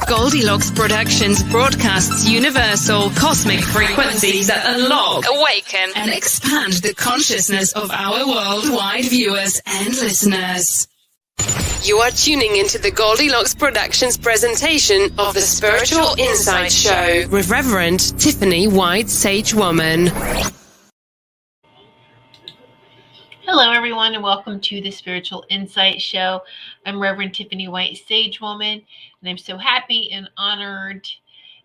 Goldylocks Productions broadcasts universal cosmic frequencies that unlock, awaken, and expand the consciousness of our worldwide viewers and listeners. You are tuning into the Goldylocks Productions presentation of the Spiritual Insight Show with Reverend Tiffany White Sage Woman. Hello, everyone, and welcome to the Spiritual Insight Show. I'm Reverend Tiffany White Sage Woman, and I'm so happy and honored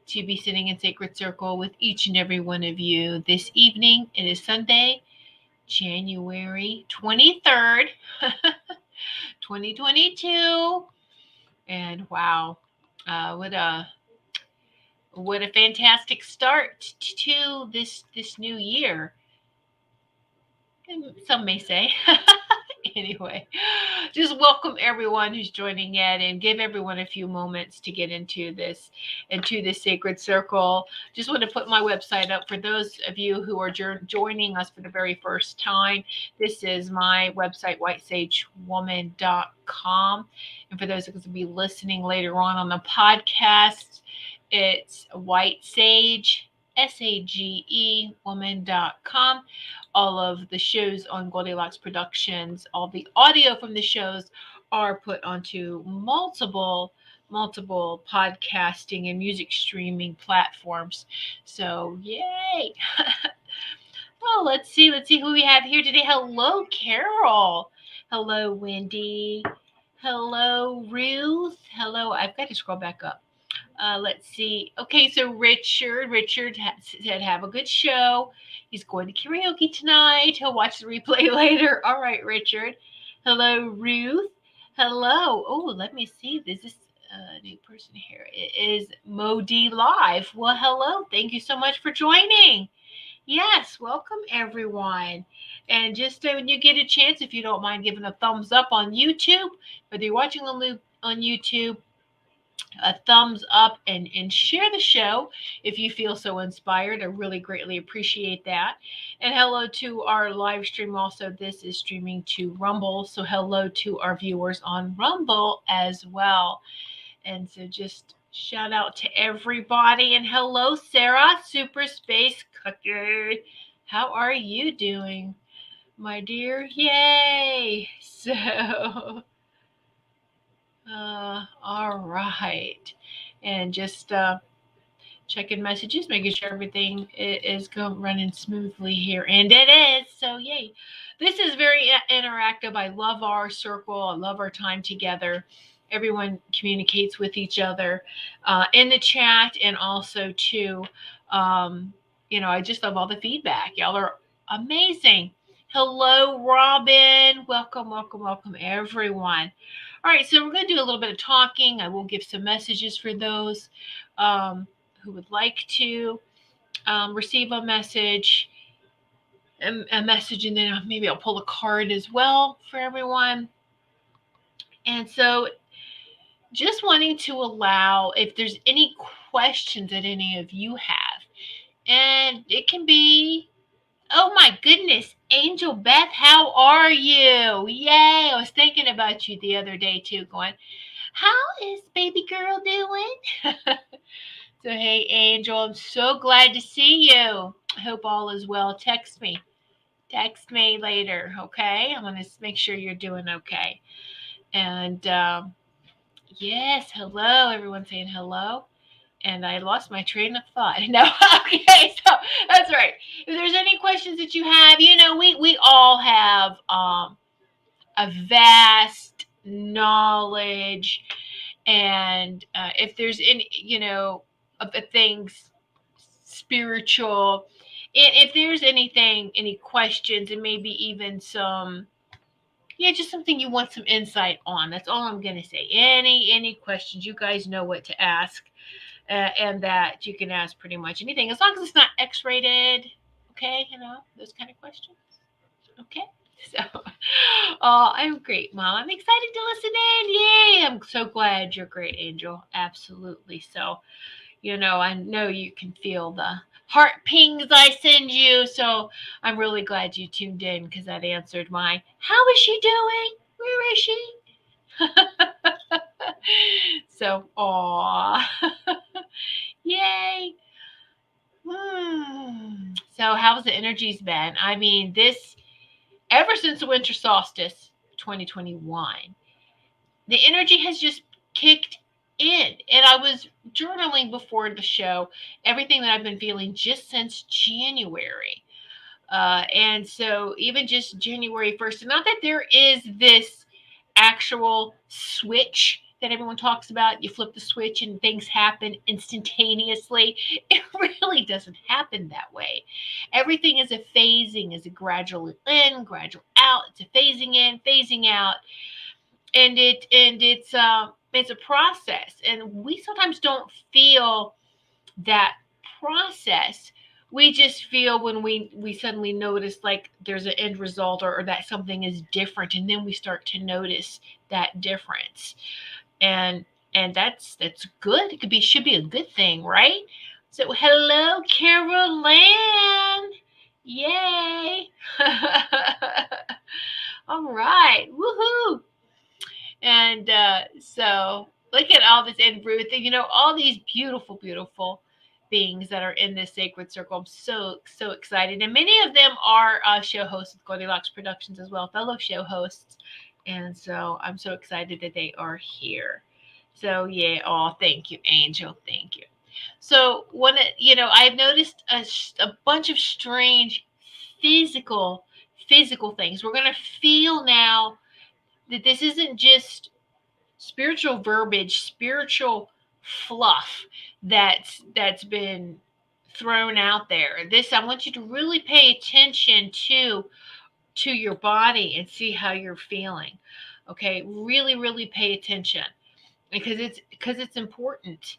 to be sitting in Sacred Circle with each and every one of you this evening. It is Sunday, January 23rd, 2022, and wow, what a fantastic start to this new year. Some may say. Anyway, just welcome everyone who's joining in and give everyone a few moments to get into this sacred circle. Just want to put my website up for those of you who are joining us for the very first time. This is my website, whitesagewoman.com. And for those who will be listening later on the podcast, it's whitesage, SAGE, woman.com. All of the shows on Goldylocks Productions, all the audio from the shows are put onto multiple podcasting and music streaming platforms. So yay. Well, let's see who we have here today. Hello, Carol. Hello, Wendy. Hello, Ruth. Hello, I've got to scroll back up. Let's see. Okay, so Richard said, have a good show. He's going to karaoke tonight. He'll watch the replay later. All right, Richard. Hello, Ruth. Hello. Oh, let me see. This is a new person here. It is Modi Live. Well, hello. Thank you so much for joining. Yes, welcome, everyone. And just when you get a chance, if you don't mind giving a thumbs up on YouTube, whether you're watching on YouTube, a thumbs up and share the show if you feel so inspired. I really greatly appreciate that. And hello to our live stream also. This is streaming to Rumble, so hello to our viewers on Rumble as well. And so just shout out to everybody. And hello, Sarah, Super Space Cookie. How are you doing, my dear? Yay. So all right, and just checking messages, making sure everything is running smoothly here, and it is. So yay! This is very interactive. I love our circle. I love our time together. Everyone communicates with each other in the chat, and also too, I just love all the feedback. Y'all are amazing. Hello, Robin. Welcome, everyone. All right, so we're going to do a little bit of talking. I will give some messages for those who would like to receive a message, and then maybe I'll pull a card as well for everyone. And so just wanting to allow, if there's any questions that any of you have, and it can be, oh my goodness, Angel Beth, how are you? Yay, I was thinking about you the other day too, going, how is baby girl doing? So, hey, Angel, I'm so glad to see you. I hope all is well. Text me later, okay? I'm going to make sure you're doing okay. And yes, hello, everyone saying hello. And I lost my train of thought. No, okay, so that's right. If there's any questions that you have, we all have a vast knowledge. And if there's any, of the things spiritual, if there's anything, any questions, and maybe even some, just something you want some insight on, that's all I'm going to say. Any questions, you guys know what to ask. And that you can ask pretty much anything, as long as it's not X-rated, okay? Those kind of questions, okay? So, I'm great, Mom. I'm excited to listen in. Yay! I'm so glad you're great, Angel. Absolutely. So, I know you can feel the heart pings I send you. So, I'm really glad you tuned in, because that answered my, how is she doing? Where is she? So, aw. Yay. So how's the energies been? I mean, ever since the winter solstice 2021, the energy has just kicked in. And I was journaling before the show, everything that I've been feeling just since January. And so even just January 1st, not that there is this actual switch that everyone talks about. You flip the switch and things happen instantaneously. It really doesn't happen that way. Everything is a phasing, is a gradual in, gradual out. It's a phasing in, phasing out, and it's a process. And we sometimes don't feel that process. We just feel when we suddenly notice like there's an end result, or that something is different, and then we start to notice that difference. And that's good. It should be a good thing, right? So hello, Carol Ann. Yay. All right. Woohoo. And so look at all this, and Ruth, all these beautiful, beautiful beings that are in this sacred circle. I'm so excited. And many of them are show hosts with Goldylocks Productions as well, fellow show hosts. And so I'm so excited that they are here. So yeah, thank you, Angel. Thank you. So I've noticed a bunch of strange physical things. We're going to feel now that this isn't just spiritual verbiage, spiritual fluff that's been thrown out there. I want you to really pay attention to your body and see how you're feeling. Okay, really, really pay attention, because it's important.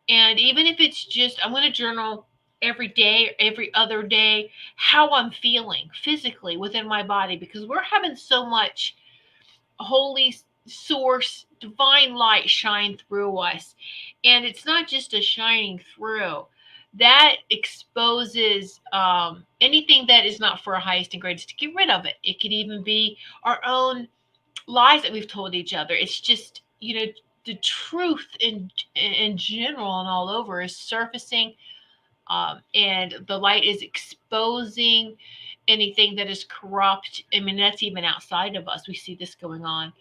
And even if it's just, I'm going to journal every day, every other day, how I'm feeling physically within my body, because we're having so much holy source, divine light shine through us. And it's not just a shining through. That exposes anything that is not for our highest and greatest, to get rid of it. It could even be our own lies that we've told each other. It's just, the truth in general and all over is surfacing, and the light is exposing anything that is corrupt. I mean, that's even outside of us. We see this going on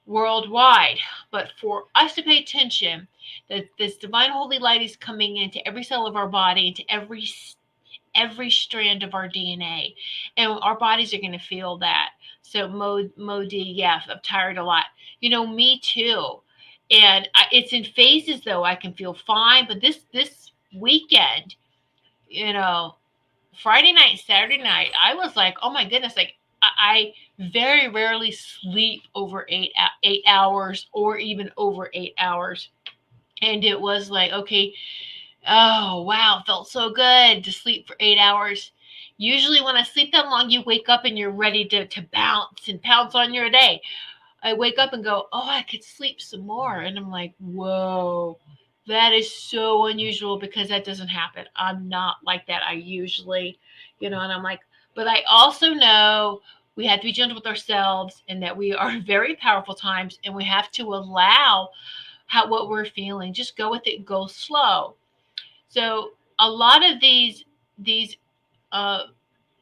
worldwide. But for us to pay attention, that this divine holy light is coming into every cell of our body, into every strand of our DNA, and our bodies are going to feel that. So Modi, yeah, I'm tired a lot. Me too. And it's in phases, though. I can feel fine, but this weekend, Friday night, Saturday night, I was like, oh my goodness, like I very rarely sleep over 8 hours, or even over 8 hours. And it was like, okay, oh wow, felt so good to sleep for 8 hours. Usually when I sleep that long, you wake up and you're ready to bounce and pounce on your day. I wake up and go, oh, I could sleep some more. And I'm like, whoa, that is so unusual, because that doesn't happen. I'm not like that. I usually, and I'm like, but I also know we have to be gentle with ourselves, and that we are very powerful times, and we have to allow what we're feeling. Just go with it, go slow. So a lot of these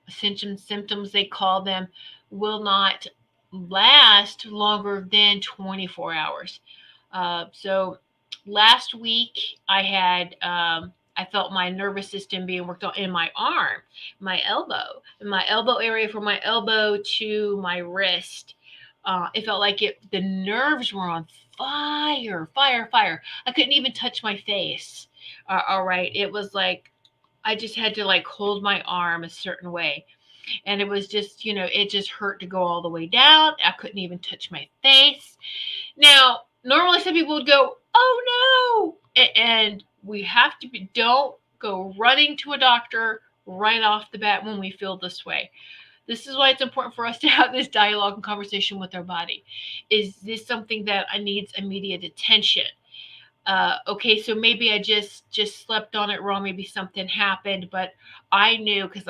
symptoms, they call them, will not last longer than 24 hours. So last week I had, I felt my nervous system being worked on in my arm, my elbow area, from my elbow to my wrist. It felt like the nerves were on fire. I couldn't even touch my face. All right. It was like, I just had to like hold my arm a certain way. And it was just, it just hurt to go all the way down. I couldn't even touch my face. Now, normally some people would go, oh no. And we have to don't go running to a doctor right off the bat when we feel this way. This is why it's important for us to have this dialogue and conversation with our body. Is this something that needs immediate attention? Okay, so maybe I just slept on it wrong. Maybe something happened, but I knew, because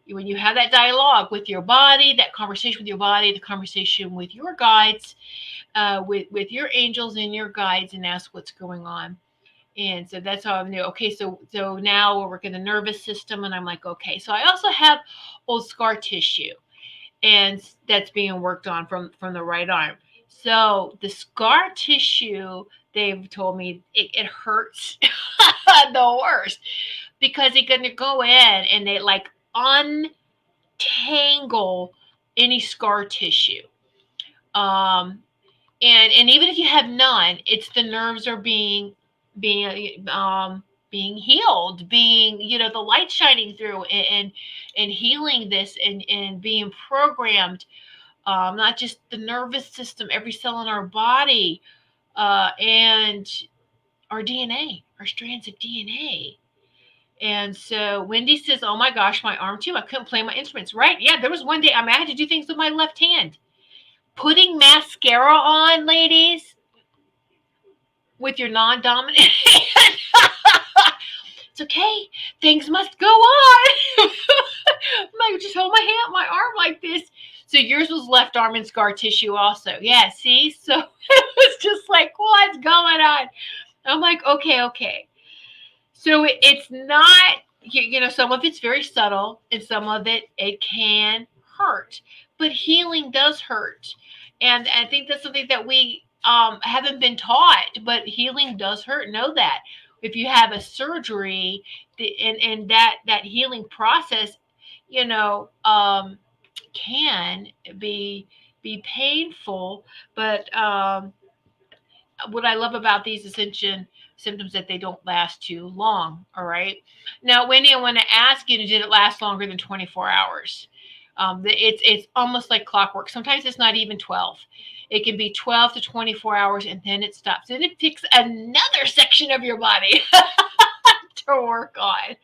when you have that dialogue with your body, that conversation with your body, the conversation with your guides, with your angels and your guides, and ask what's going on. And so that's how I knew. Okay, so now we're working the nervous system, and I'm like, okay. So I also have old scar tissue, and that's being worked on from the right arm. So the scar tissue, they've told me it hurts the worst, because they're going to go in and they like untangle any scar tissue. And even if you have none, it's the nerves are being healed, being, the light shining through, and healing this, and being programmed. Not just the nervous system, every cell in our body, and our DNA, our strands of DNA. And so Wendy says, oh my gosh, my arm too. I couldn't play my instruments. Right. Yeah, there was one day I had to do things with my left hand. Putting mascara on, ladies, with your non-dominant hand. It's okay. Things must go on. I just hold my arm like this. So yours was left arm and scar tissue also. Yeah, see? So it was just like, what's going on? I'm like, okay. So it's not, some of it's very subtle, and some of it can hurt. But healing does hurt. And I think that's something that we haven't been taught, but healing does hurt. Know that. If you have a surgery, and that healing process, can be painful. But what I love about these ascension symptoms, that they don't last too long. All right. Now, Wendy, I want to ask you, did it last longer than 24 hours? It's almost like clockwork. Sometimes it's not even 12. It can be 12 to 24 hours, and then it stops. And it picks another section of your body to work on.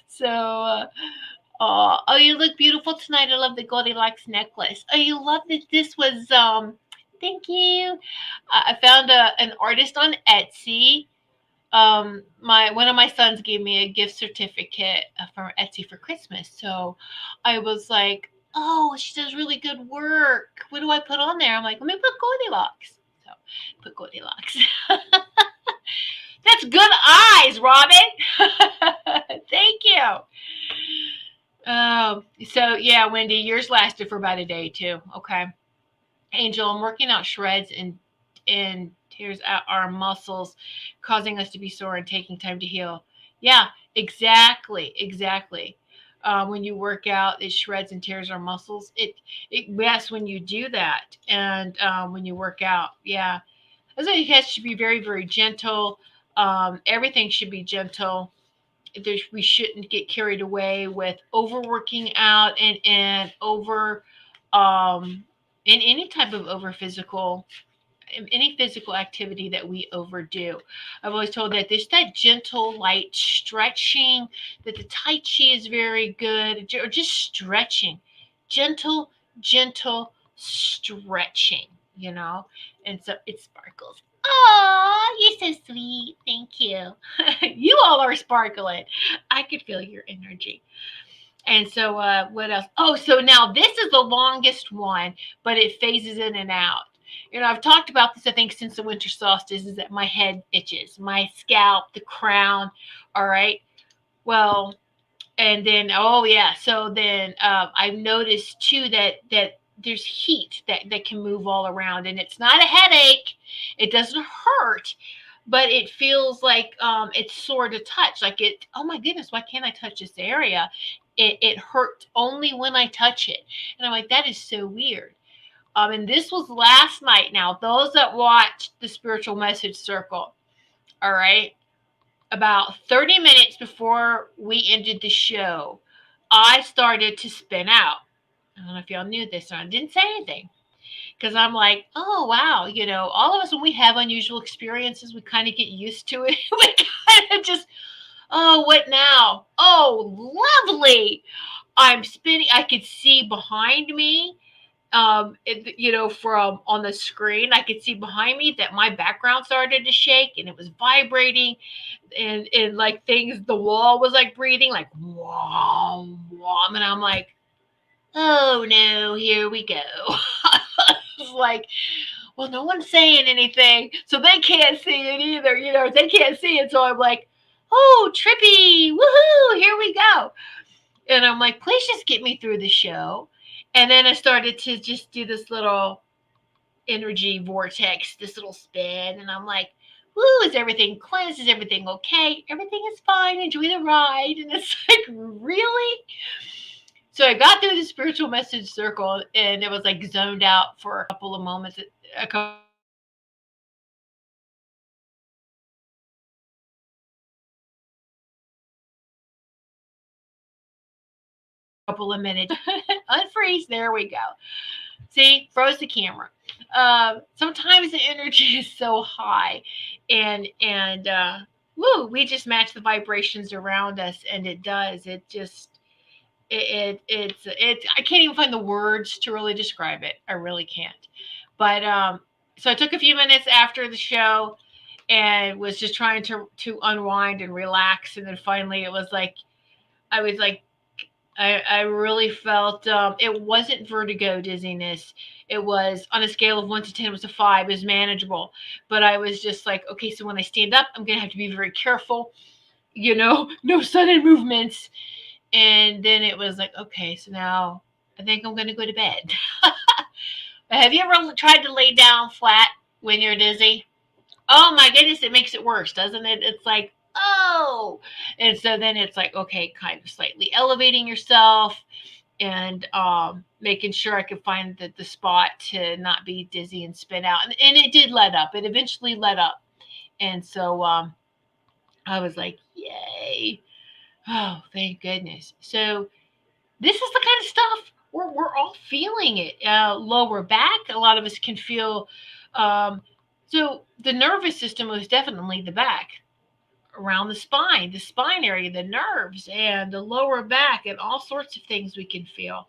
So, oh, you look beautiful tonight. I love the Goldylocks necklace. Oh, you love that this was, thank you. I found an artist on Etsy. One of my sons gave me a gift certificate from Etsy for Christmas. So I was like, oh, she does really good work. What do I put on there? I'm like, let me put Goldylocks. So put Goldylocks. That's good eyes, Robin. Thank you. So yeah, Wendy, yours lasted for about a day too. Okay. Angel, I'm working out shreds and tears out our muscles, causing us to be sore and taking time to heal. Yeah, exactly. When you work out, it shreds and tears our muscles. Yes, when you do that, and when you work out, yeah. So you guys should be very, very gentle. Everything should be gentle. We shouldn't get carried away with overworking out and over in any type of any physical activity that we overdo. I've always told that there's that gentle, light stretching, that the Tai Chi is very good, or just stretching, gentle stretching, and so it sparkles. Oh, you're so sweet. Thank you. You all are sparkling. I could feel your energy. And so what else? Oh, so now this is the longest one, but it phases in and out. I've talked about this, I think, since the winter solstice, is that my head itches, my scalp, the crown. All right. Well, and then, oh, yeah. So then I've noticed, too, that there's heat that can move all around. And it's not a headache. It doesn't hurt. But it feels like it's sore to touch. Like oh, my goodness, why can't I touch this area? It hurts only when I touch it. And I'm like, that is so weird. And this was last night. Now, those that watched the Spiritual Message Circle, all right, about 30 minutes before we ended the show, I started to spin out. I don't know if y'all knew this, or I didn't say anything. Because I'm like, oh, wow, all of us, when we have unusual experiences, we kind of get used to it. We kind of just, oh, what now? Oh, lovely. I'm spinning. I could see behind me. from on the screen, I could see behind me that my background started to shake and it was vibrating, and like things, the wall was like breathing, like wow, wow, and I'm like, oh no, here we go. It's like, well, no one's saying anything, so they can't see it either. They can't see it, so I'm like, oh, trippy, woohoo, here we go. And I'm like, please just get me through the show. And then I started to just do this little energy vortex, this little spin. And I'm like, woo, is everything cleansed? Is everything okay? Everything is fine. Enjoy the ride. And it's like, really? So I got through the spiritual message circle, and it was like zoned out for a couple of moments, a couple of minutes. Unfreeze. There we go. See, froze the camera. Sometimes the energy is so high, and woo, we just match the vibrations around us, and it does. It just it's I can't even find the words to really describe it. I really can't. But so I took a few minutes after the show and was just trying to unwind and relax, and then finally it was like I was like I really felt it wasn't vertigo dizziness. It was on a scale of 1 to 10, it was a 5. It was manageable. But I was just like, okay, so when I stand up, I'm going to have to be very careful, no sudden movements. And then it was like, okay, so now I think I'm going to go to bed. Have you ever tried to lay down flat when you're dizzy? Oh my goodness, it makes it worse, doesn't it? It's like, oh. And so then it's like, okay, kind of slightly elevating yourself and making sure I could find the spot to not be dizzy and spin out. And it did let up. It eventually let up. And so I was like, yay. Oh, thank goodness. So this is the kind of stuff we're all feeling it. Lower back, a lot of us can feel. So the nervous system was definitely the back, around the spine area, the nerves, and the lower back, and all sorts of things we can feel.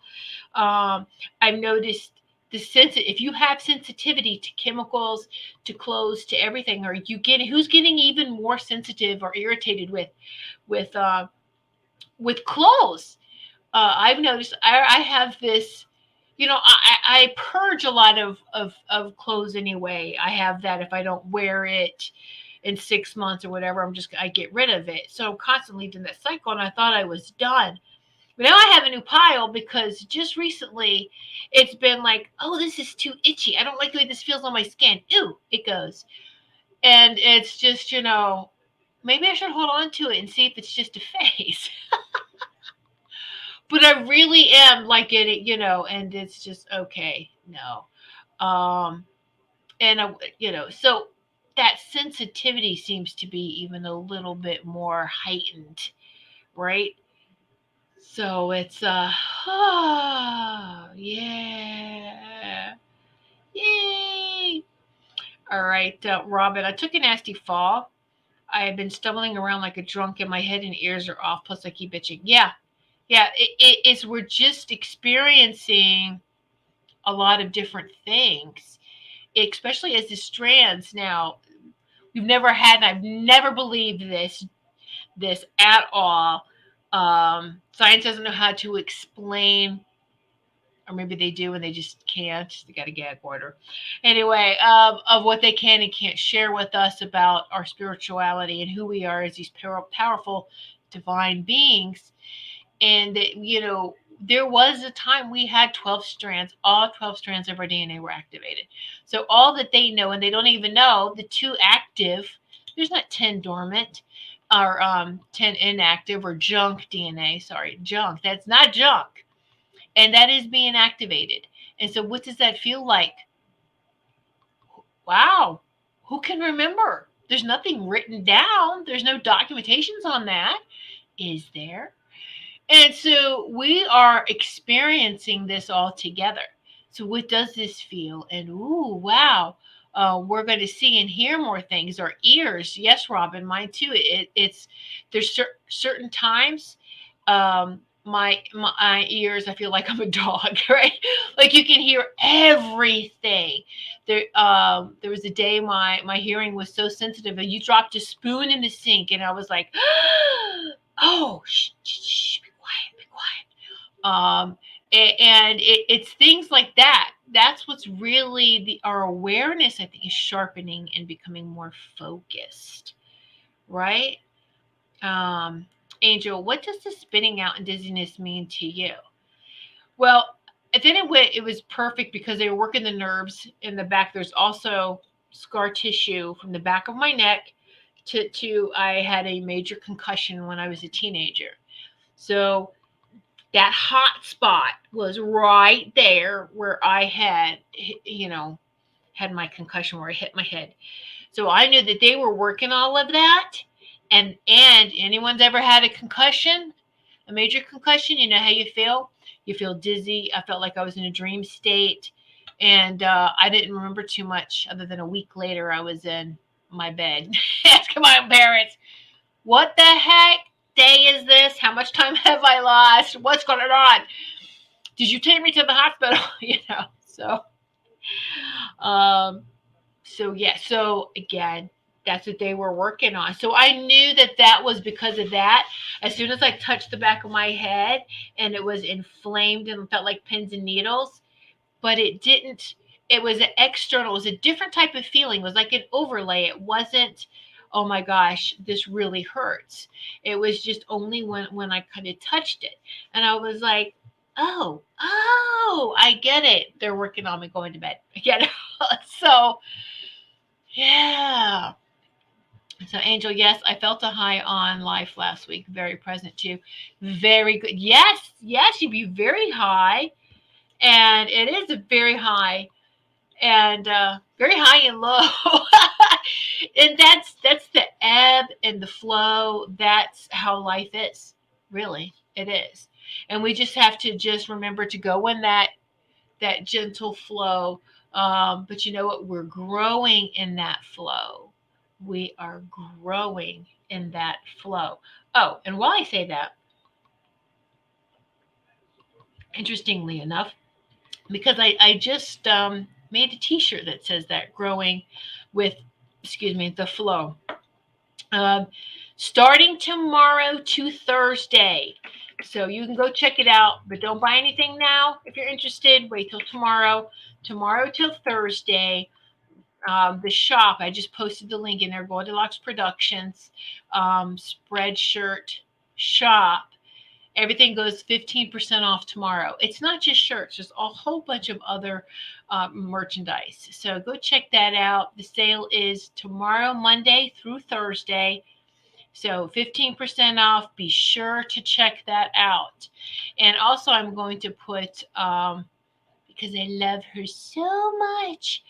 I've noticed the sense if you have sensitivity to chemicals, to clothes, to everything, or who's getting even more sensitive or irritated with clothes. I've noticed I have this, I purge a lot of clothes anyway. I have that if I don't wear it in 6 months or whatever, I get rid of it. So I'm constantly doing that cycle, and I thought I was done. But now I have a new pile because just recently it's been like, oh, this is too itchy. I don't like the way this feels on my skin. Ew, it goes. And it's just, maybe I should hold on to it and see if it's just a phase. But I really am like it, and it's just okay. No. So that sensitivity seems to be even a little bit more heightened, right? So it's oh, yeah. Yay. All right, Robin, I took a nasty fall. I have been stumbling around like a drunk, and my head and ears are off, plus I keep itching. Yeah. It's we're just experiencing a lot of different things, especially as the strands now. We've never had, and I've never believed this at all. Science doesn't know how to explain, or maybe they do and they just can't. They got a gag order. Anyway, of what they can and can't share with us about our spirituality and who we are as these powerful divine beings. And, there was a time we had 12 strands. All 12 strands of our DNA were activated. So all that they know, and they don't even know, the 2 active, there's not 10 dormant or 10 inactive or junk DNA. Sorry, junk. That's not junk. And that is being activated. And so what does that feel like? Wow. Who can remember? There's nothing written down. There's no documentations on that. Is there? And so we are experiencing this all together. So what does this feel? And ooh, wow. We're going to see and hear more things. Our ears, yes, Robin, mine too. There's certain times my ears, I feel like I'm a dog, right? Like you can hear everything. There was a day my hearing was so sensitive, and you dropped a spoon in the sink, and I was like, oh, shh, be quiet, be quiet. And it's things like that. That's what's really our awareness, I think, is sharpening and becoming more focused, right? Angel, what does the spinning out and dizziness mean to you? Well, then it was perfect because they were working the nerves in the back. There's also scar tissue from the back of my neck to I had a major concussion when I was a teenager. So that hot spot was right there where I had, had my concussion, where I hit my head. So I knew that they were working all of that. And anyone's ever had a concussion, a major concussion, you know how you feel? You feel dizzy. I felt like I was in a dream state. And I didn't remember too much other than a week later I was in my bed asking my parents, what the heck day is this? How much time have I lost? What's going on? Did you take me to the hospital? So again, that's what they were working on. So I knew that was because of that. As soon as I touched the back of my head and it was inflamed and felt like pins and needles, but it didn't, it was an external, it was a different type of feeling. It was like an overlay. It wasn't, oh my gosh, this really hurts. It was just only when I kind of touched it. And I was like, oh, I get it. They're working on me going to bed. I get it. So, yeah. So, Angel, yes, I felt a high on life last week. Very present too. Very good. Yes, you'd be very high. And it is a very high and very high and low. And that's the ebb and the flow. That's how life is. Really, it is. And we just have to just remember to go in that gentle flow. But you know what? We're growing in that flow. We are growing in that flow. Oh, and while I say that, interestingly enough, because I just made a t-shirt that says that, growing with, the flow. Starting tomorrow to Thursday. So you can go check it out, but don't buy anything now. If you're interested, wait till tomorrow. Tomorrow till Thursday. The shop, I just posted the link in there, Goldylocks Productions, Spreadshirt shop. Everything goes 15% off tomorrow. It's not just shirts. There's a whole bunch of other merchandise. So go check that out. The sale is tomorrow, Monday through Thursday. So 15% off. Be sure to check that out. And also I'm going to put, because I love her so much,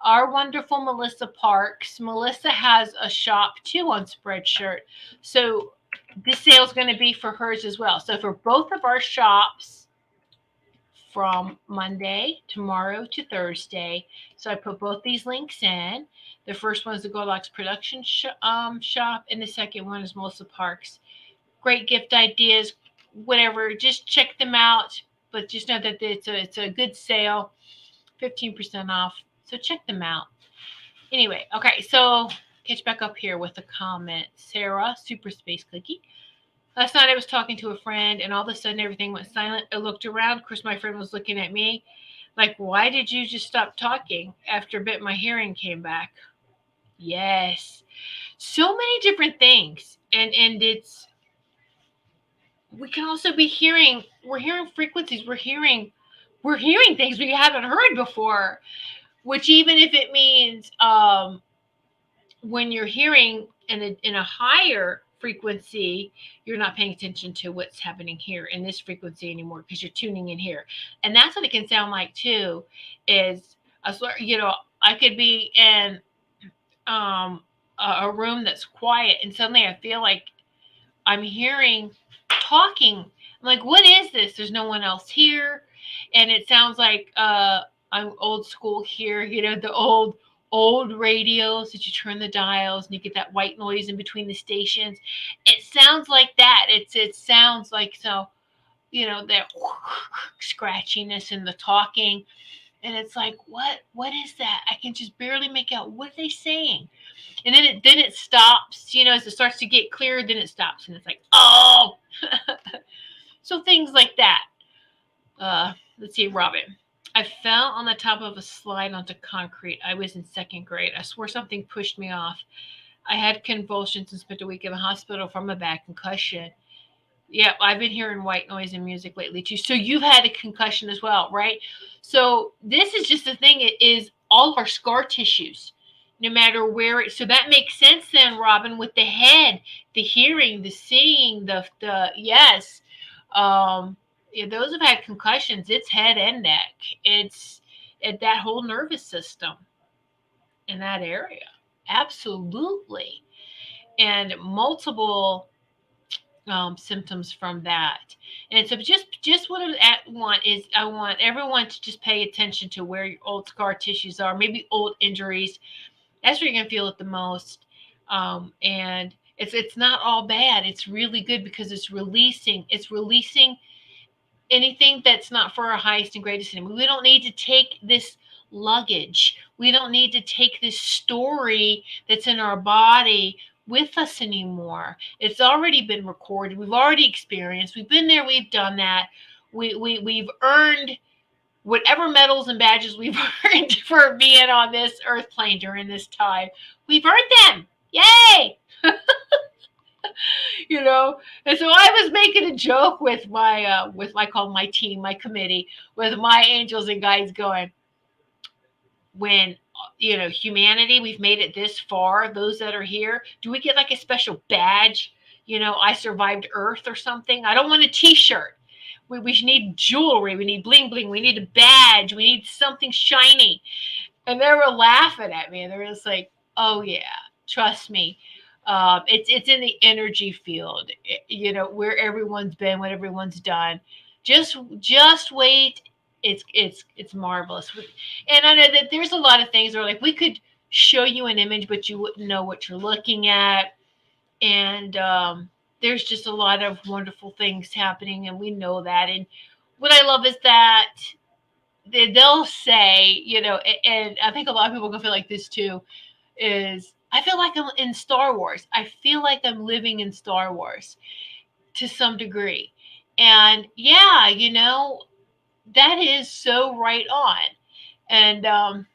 our wonderful Melissa Parks. Melissa has a shop too on Spreadshirt. So this sale is going to be for hers as well. So for both of our shops from Monday, tomorrow to Thursday. So I put both these links in. The first one is the Goldylocks Productions shop, and the second one is Melissa Parks. Great gift ideas, whatever. Just check them out. But just know that it's a good sale, 15% off. So check them out. Anyway, okay, so catch back up here with a comment. Sarah, Super Space Cookie. Last night I was talking to a friend, and all of a sudden everything went silent. I looked around. Of course, my friend was looking at me like, why did you just stop talking? After a bit, my hearing came back. Yes. So many different things. And it's, we can also be hearing, we're hearing frequencies. We're hearing things we haven't heard before, which even if it means when you're hearing in a higher frequency, you're not paying attention to what's happening here in this frequency anymore because you're tuning in here. And that's what it can sound like too, is, I could be in a room that's quiet and suddenly I feel like I'm hearing talking. I'm like, what is this? There's no one else here. And it sounds like I'm old school here, the old radios that you turn the dials and you get that white noise in between the stations. It sounds like that. It sounds like, so that scratchiness and the talking. And it's like, what is that? I can just barely make out what are they saying. And then it stops, as it starts to get clearer, then it stops. And it's like, oh. So things like that. Let's see, Robin. I fell on the top of a slide onto concrete. I was in second grade. I swore something pushed me off. I had convulsions and spent a week in the hospital from a bad concussion. Yeah, I've been hearing white noise and music lately too. So you've had a concussion as well, right? So this is just the thing. It is all our scar tissues, no matter where so that makes sense then, Robin, with the head, the hearing, the seeing, the yes. Those have had concussions. It's head and neck. It's that whole nervous system in that area. Absolutely. And multiple symptoms from that. And so just what I want is I want everyone to just pay attention to where your old scar tissues are, maybe old injuries. That's where you're going to feel it the most. And it's not all bad. It's really good because it's releasing anything that's not for our highest and greatest enemy. We don't need to take this luggage. We don't need to take this story that's in our body with us anymore. It's already been recorded. We've already experienced. We've been there. We've done that. We've earned whatever medals and badges we've earned for being on this earth plane during this time. We've earned them. Yay! And so I was making a joke with I call my team, my committee, with my angels and guides, going, when humanity, we've made it this far, those that are here, do we get like a special badge? I survived Earth or something. I don't want a t-shirt. We need jewelry. We need bling bling. We need a badge. We need something shiny. And they were laughing at me, and they were just like, oh yeah, trust me. It's in the energy field, where everyone's been, what everyone's done. Just wait. It's marvelous. And I know that there's a lot of things where, like, we could show you an image, but you wouldn't know what you're looking at. And there's just a lot of wonderful things happening, and we know that. And what I love is that they'll say, and I think a lot of people can feel like this too, is I feel like I'm in Star Wars. I feel like I'm living in Star Wars to some degree. And yeah, that is so right on. And I'm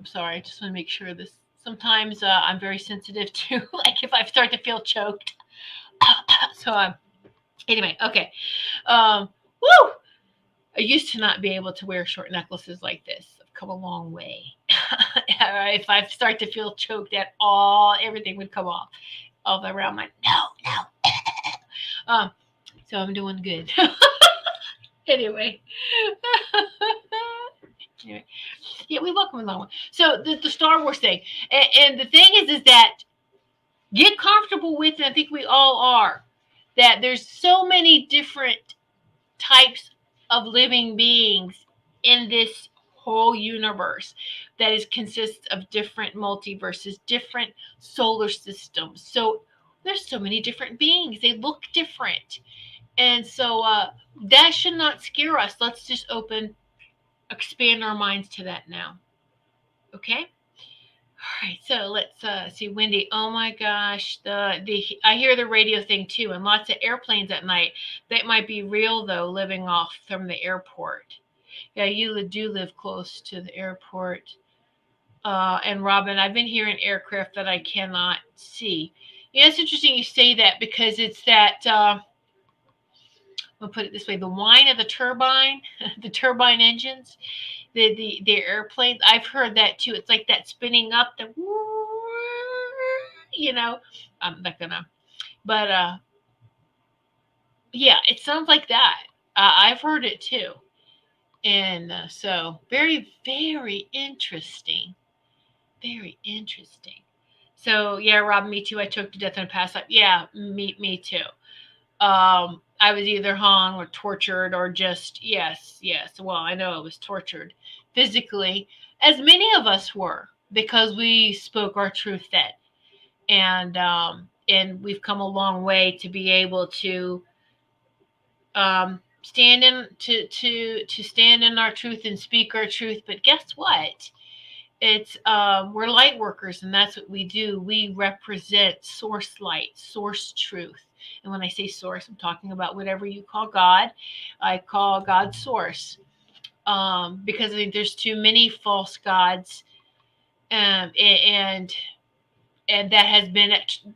sorry, I just want to make sure this. Sometimes I'm very sensitive to, like, if I start to feel choked. So anyway, okay. Woo! I used to not be able to wear short necklaces like this. I've come a long way. If I start to feel choked at all, everything would come off around my no. So I'm doing good. Anyway. Yeah, we welcome along. So the Star Wars thing, and the thing is that get comfortable with it. I think we all are. That there's so many different types of living beings in this whole universe that consists of different multiverses, different solar systems. So there's so many different beings. They look different. And so that should not scare us. Let's just expand our minds to that now. Okay? All right, so let's see, Wendy. Oh my gosh, I hear the radio thing too, and lots of airplanes at night. That might be real though, living off from the airport. Yeah, you do live close to the airport. And Robin, I've been hearing aircraft that I cannot see. Yeah, it's interesting you say that, because it's that. I'll put it this way: the whine of the turbine, the turbine engines. The airplanes, I've heard that too. It's like that spinning up, I'm not gonna, but yeah, it sounds like that. I've heard it too. And so very, very interesting. Very interesting. So yeah, Rob, me too. I choked to death in a past life. Yeah, me too. I was either hung or tortured or just, yes. Well, I know I was tortured physically, as many of us were, because we spoke our truth then. And we've come a long way to be able to stand in to stand in our truth and speak our truth. But guess what? It's we're light workers, and that's what we do. We represent source light, source truth. And when I say source, I'm talking about whatever you call God. I call God source, because I think there's too many false gods, and that has been,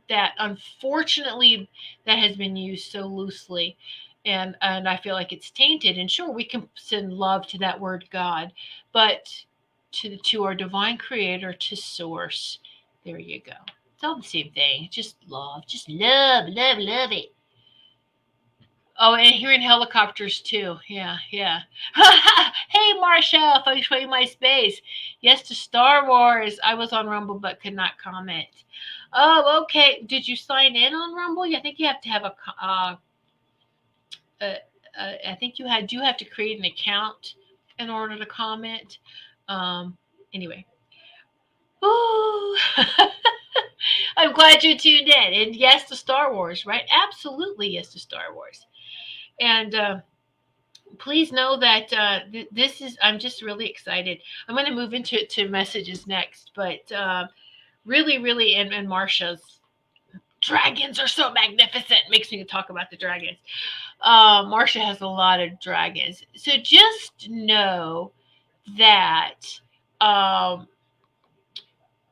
that unfortunately that has been used so loosely, and I feel like it's tainted. And sure, we can send love to that word God, but to our divine creator, to source, there you go. It's all the same thing. Just love, love it. Oh, and hearing helicopters too. Yeah. Hey, Marsha, feng shui my space. Yes to Star Wars. I was on Rumble but could not comment. Oh, okay. Did you sign in on Rumble? I think you have to have I think you do have to create an account in order to comment. Anyway. Ooh. I'm glad you tuned in. And yes to Star Wars, right? Absolutely yes to Star Wars. And please know that this is, I'm just really excited. I'm going to move into messages next, but really, and Marsha's dragons are so magnificent. Makes me talk about the dragons. Marsha has a lot of dragons. So just know that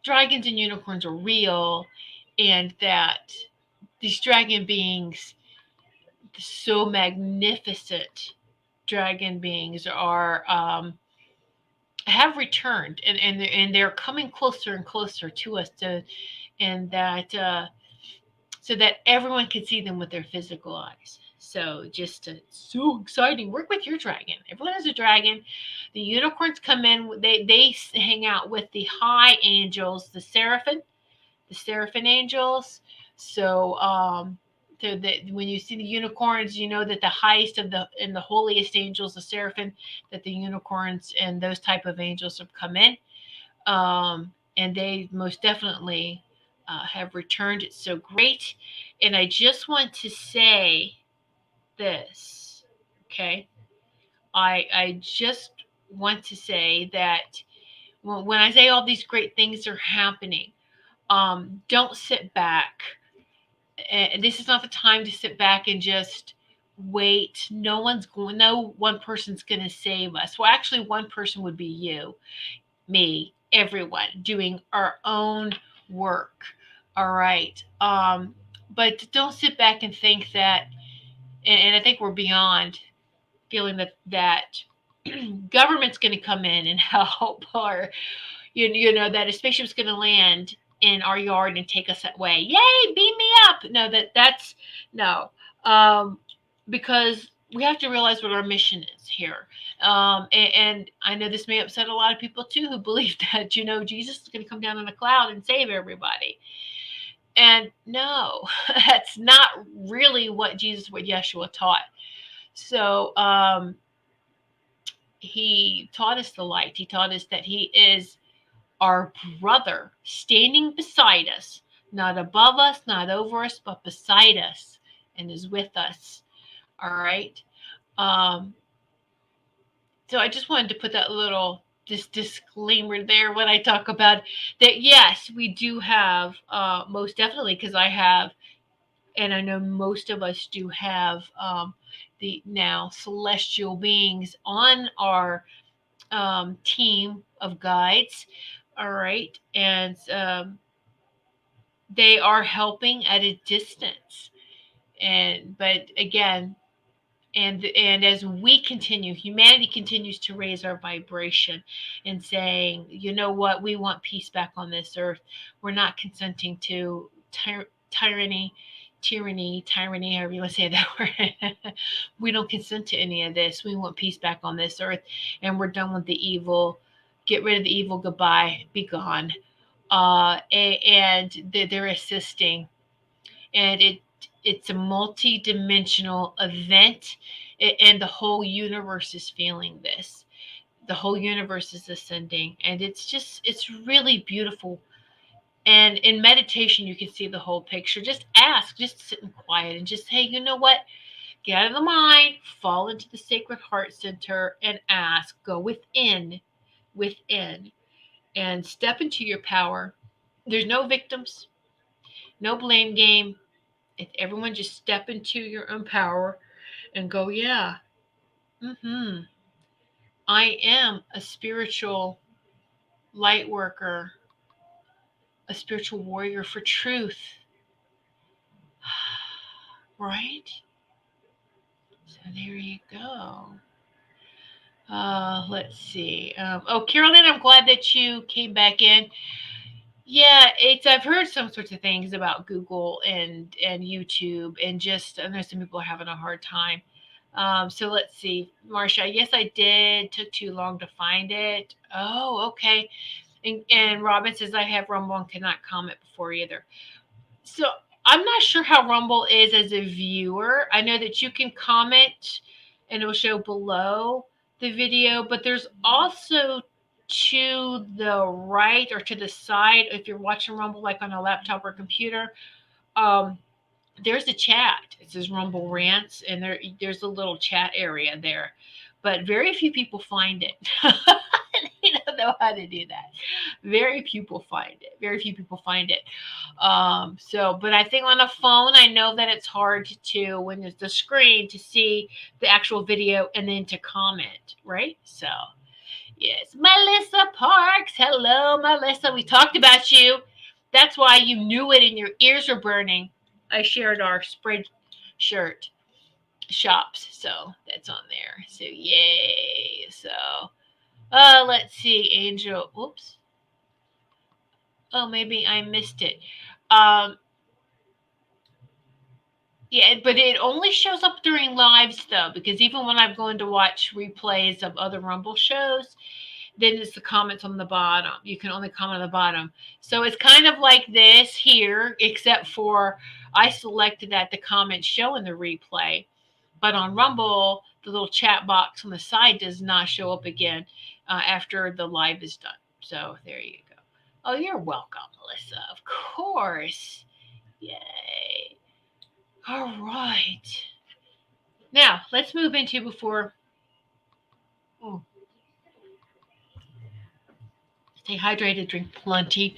dragons and unicorns are real, and that these dragon beings, so magnificent dragon beings, are have returned, and they're coming closer and closer to us, and that so that everyone can see them with their physical eyes. So just so exciting. Work with your dragon. Everyone has a dragon. The unicorns come in. They hang out with the high angels, the Seraphim angels. So so that when you see the unicorns, you know that the highest of the and the holiest angels, the Seraphim, that the unicorns and those type of angels have come in, and they most definitely have returned. It's so great. And I just want to say this, okay? I just want to say that when I say all these great things are happening, don't sit back. And this is not the time to sit back and just wait. No one person's going to save us. Well, actually, one person would be you, me, everyone doing our own work. All right. But don't sit back and think that, and I think we're beyond feeling that government's going to come in and help, or you know that a spaceship's going to land in our yard and take us away. Yay, beam me up. No, that's no. Because we have to realize what our mission is here. And I know this may upset a lot of people too, who believe that, Jesus is going to come down in a cloud and save everybody. And no, that's not really what Yeshua taught. So he taught us the light. He taught us that he is our brother, standing beside us, not above us, not over us, but beside us, and is with us. All right. So I just wanted to put that little disclaimer there when I talk about that. Yes, we do have, most definitely, because I have, and I know most of us do have, the now celestial beings on our team of guides. All right. And they are helping at a distance. But again, and as we continue, humanity continues to raise our vibration and saying, you know what, we want peace back on this earth. We're not consenting to tyranny, however you want to say that word. We don't consent to any of this. We want peace back on this earth, and we're done with the evil. Get rid of the evil. Goodbye. Be gone. And they're assisting, and it's a multi-dimensional event, and the whole universe is feeling this. The whole universe is ascending, and it's really beautiful. And in meditation, you can see the whole picture. Just ask, just sit in quiet and just, hey, you know what? Get out of the mind, fall into the sacred heart center and ask, go within, and step into your power. There's no victims, no blame game. If everyone just step into your own power and go, yeah, I am a spiritual light worker, a spiritual warrior for truth. Right? So there you go. Let's see. Carolyn, I'm glad that you came back in. Yeah, I've heard some sorts of things about Google and YouTube, and I know some people are having a hard time. So let's see, Marcia. Yes, I did. Took too long to find it. Oh, okay. And Robin says I have Rumble and cannot comment before either. So I'm not sure how Rumble is as a viewer. I know that you can comment and it'll show below the video, but there's also to the right or to the side, if you're watching Rumble like on a laptop or computer, there's a chat. It says Rumble Rants, and there's a little chat area there. But very few people find it. They don't know how to do that. Very few people find it. But I think on a phone, I know that it's hard to, when there's the screen, to see the actual video and then to comment, right? So, yes. Melissa Parks. Hello, Melissa. We talked about you. That's why you knew it and your ears were burning. I shared our spread shirt shops, so that's on there. So yay. So let's see, Angel. Oops. Oh, maybe I missed it. Yeah, but it only shows up during lives though, because even when I'm going to watch replays of other Rumble shows, then it's the comments on the bottom. You can only comment on the bottom. So it's kind of like this here, except for I selected that the comments show in the replay. But on Rumble, the little chat box on the side does not show up again after the live is done. So there you go. Oh, you're welcome, Melissa. Of course. Yay. All right. Now, let's move into before... Stay hydrated, drink plenty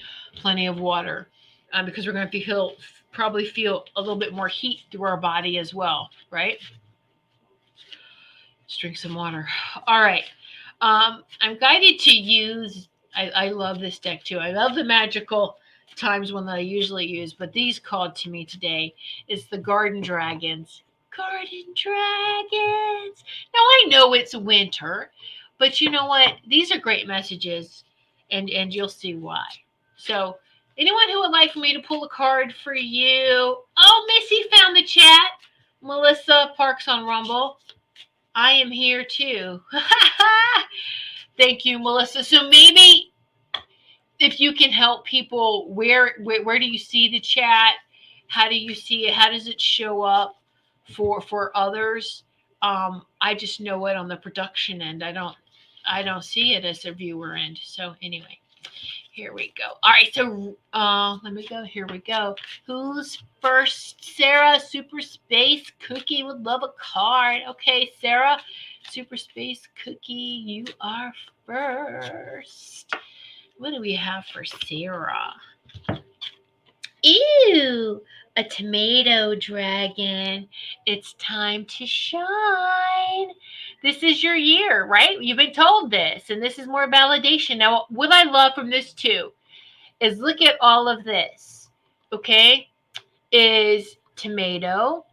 of water, because we're going to probably feel a little bit more heat through our body as well, right? Let's drink some water. All right. I'm guided to use, I love this deck too. I love the magical times one that I usually use, but these called to me today is the Garden Dragons. Garden Dragons. Now I know it's winter, but you know what? These are great messages, and you'll see why. So anyone who would like for me to pull a card for you? Oh, Missy found the chat. Melissa Parks on Rumble. I am here too. Thank you, Melissa. So maybe if you can help people, where do you see the chat? How do you see it? How does it show up for others? I just know it on the production end. I don't see it as a viewer end. So anyway, here we go. All right, so let me go. Here we go. Who's first? Sarah, Super Space Cookie would love a card. Okay, Sarah, Super Space Cookie, you are first. What do we have for Sarah? Ew, a tomato dragon. It's time to shine. This is your year, right? You've been told this, and this is more validation. Now, what I love from this too is look at all of this, okay? Is tomato.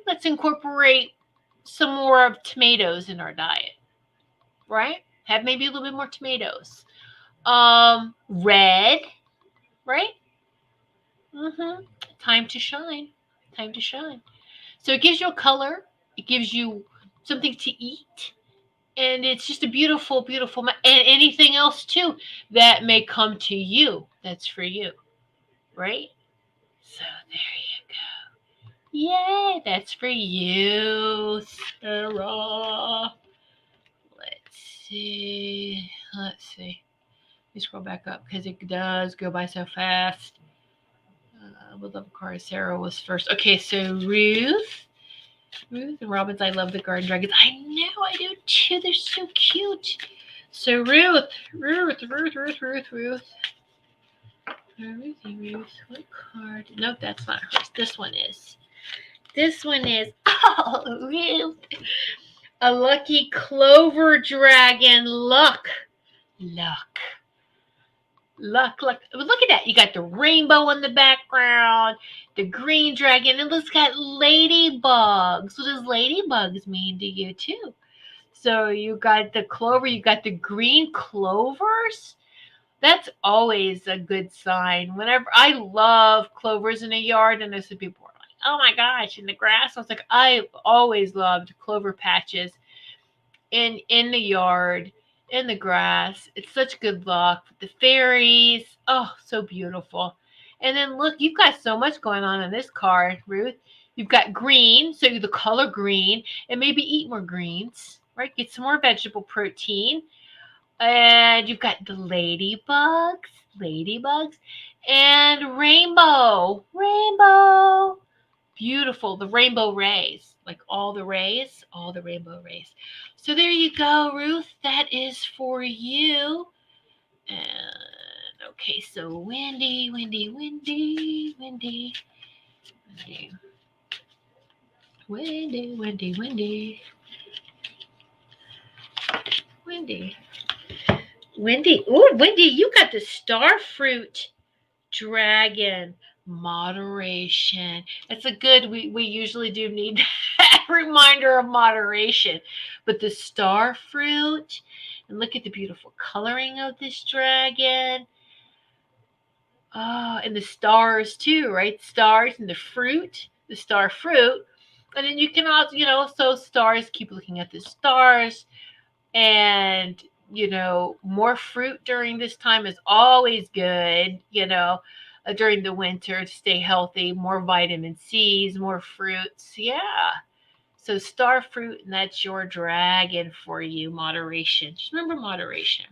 Let's incorporate some more of tomatoes in our diet, right? Have maybe a little bit more tomatoes. Red, right? Time to shine. Time to shine. So it gives you a color. It gives you something to eat. And it's just a beautiful, beautiful, and anything else too that may come to you. That's for you, right? So there you go. Yay, that's for you, Sarah. Let's see. Let me scroll back up because it does go by so fast. We'll love a card. Sarah was first. Okay, so Ruth. Ruth and Robin's I love the garden dragons. I know, I do too. They're so cute. So Ruth. Ruth. What card? Nope, that's not hers. This one is. Oh, Ruth. A lucky clover dragon. Luck. Look at that. You got the rainbow in the background, the green dragon, and it's got ladybugs. What does ladybugs mean to you too? So you got the clover, you got the green clovers. That's always a good sign. Whenever I love clovers in a yard, and there's some people are like, oh my gosh, in the grass. I was like, I've always loved clover patches in the yard, in the grass. It's such good luck. The fairies, oh, so beautiful. And then look, you've got so much going on in this card, Ruth. You've got green, so the color green, and maybe eat more greens, right? Get some more vegetable protein. And you've got the ladybugs, and rainbow. Beautiful. The rainbow rays, like all the rainbow rays. So there you go, Ruth. That is for you. And okay, so Wendy. Ooh, Wendy, you got the starfruit dragon. Moderation. It's a good, we usually do need a reminder of moderation. But the star fruit, and look at the beautiful coloring of this dragon. Oh, and the stars too, right? Stars and the fruit, the star fruit. And then you can also, so stars, keep looking at the stars. And, more fruit during this time is always good, during the winter to stay healthy, more vitamin C's, more fruits. Yeah. So star fruit, and that's your dragon for you. Moderation. Just remember moderation.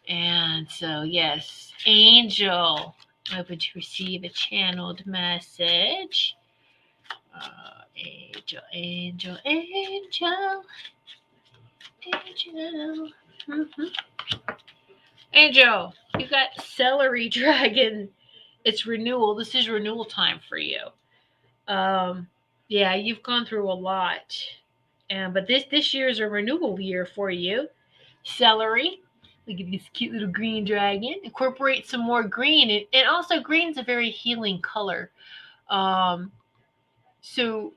And so, yes, angel, open to receive a channeled message. Angel. Mm-hmm. Angel, you got celery dragon. It's renewal. This is renewal time for you. Yeah, you've gone through a lot, but this year is a renewal year for you. Celery. Look at this cute little green dragon. Incorporate some more green, and also green's a very healing color. So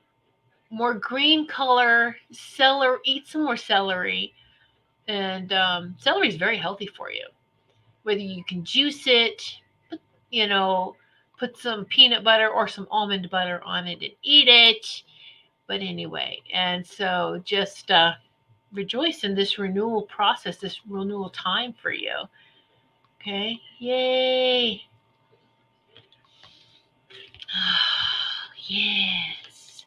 more green color. Celery. Eat some more celery, and celery is very healthy for you. Whether you can juice it, put some peanut butter or some almond butter on it and eat it. But anyway, and so just rejoice in this renewal process, this renewal time for you. Okay, yay. Yes.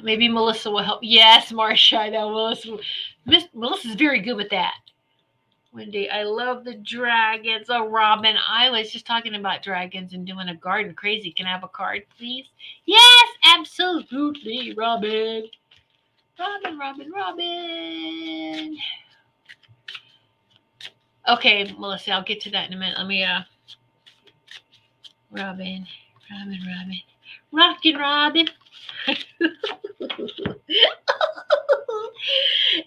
Maybe Melissa will help. Yes, Marcia, I know Melissa's very good with that. Wendy, I love the dragons. Oh, Robin, I was just talking about dragons and doing a garden. Crazy. Can I have a card, please? Yes, absolutely, Robin. Robin. Okay, Melissa, I'll get to that in a minute. Let me, Robin. Rockin' Robin.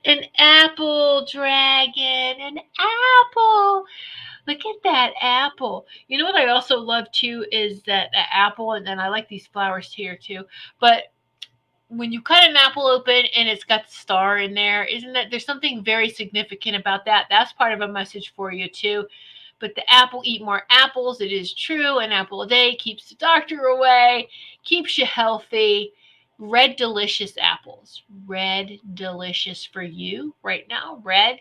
An apple dragon. An apple. Look at that apple. You know what I also love too is that apple, and then I like these flowers here too. But when you cut an apple open and it's got the star in there, isn't that there's something very significant about that? That's part of a message for you too. But the apple, eat more apples. It is true. An apple a day keeps the doctor away, keeps you healthy. Red delicious apples. Red delicious for you right now. Red.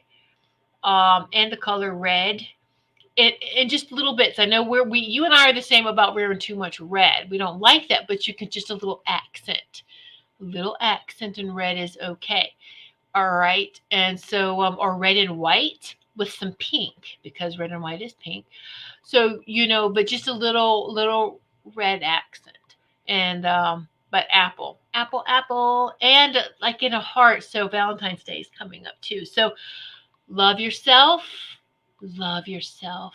And the color red. In just little bits. I know you and I are the same about wearing too much red. We don't like that, but you could just a little accent. A little accent in red is okay. All right. And so, or red and white with some pink, because red and white is pink. So, but just a little red accent. And but apple, apple, apple, and like in a heart. So Valentine's Day is coming up too. So love yourself. Love yourself.